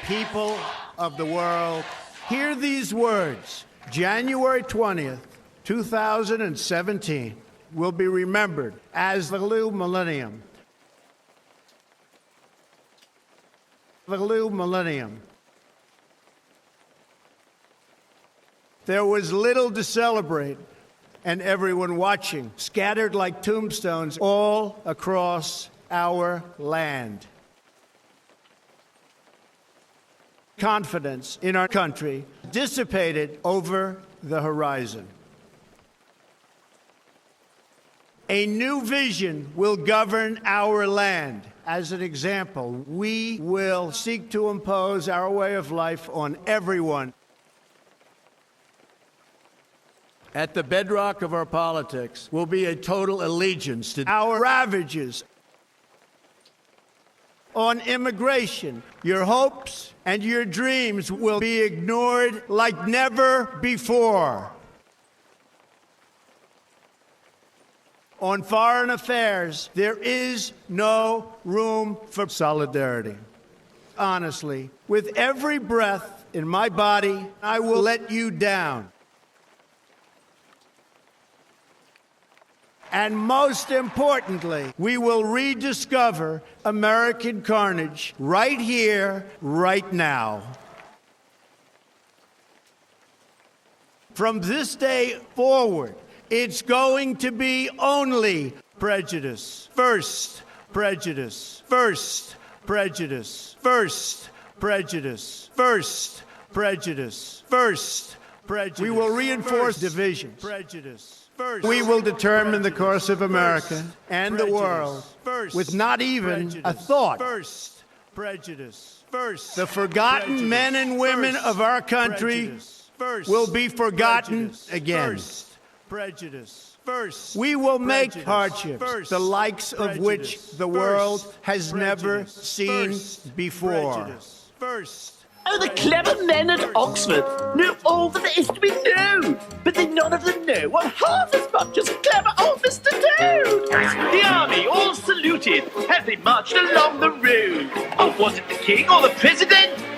people of the world, hear these words. January 20th, 2017 will be remembered as the new millennium. The new millennium. There was little to celebrate, and everyone watching, scattered like tombstones all across our land. Confidence in our country dissipated over the horizon. A new vision will govern our land. As an example, we will seek to impose our way of life on everyone. At the bedrock of our politics will be a total allegiance to our ravages. On immigration, your hopes and your dreams will be ignored like never before. On foreign affairs, there is no room for solidarity. Honestly, with every breath in my body, I will let you down. And most importantly, we will rediscover American carnage right here, right now. From this day forward, it's going to be only prejudice. First, prejudice. First, prejudice. First, prejudice. First, prejudice. First, prejudice. We will reinforce divisions. Prejudice. We will determine the course of America and the world with not even a thought. First, prejudice. First, the forgotten men and women of our country will be forgotten again. First, prejudice. First, we will make hardships the likes of which the world has never seen before. First. Oh, the clever men at Oxford know all that there is to be known, but they none of them know what half as much as clever old Mr. Toad. The army all saluted as they marched along the road. Oh, was it the king or the president?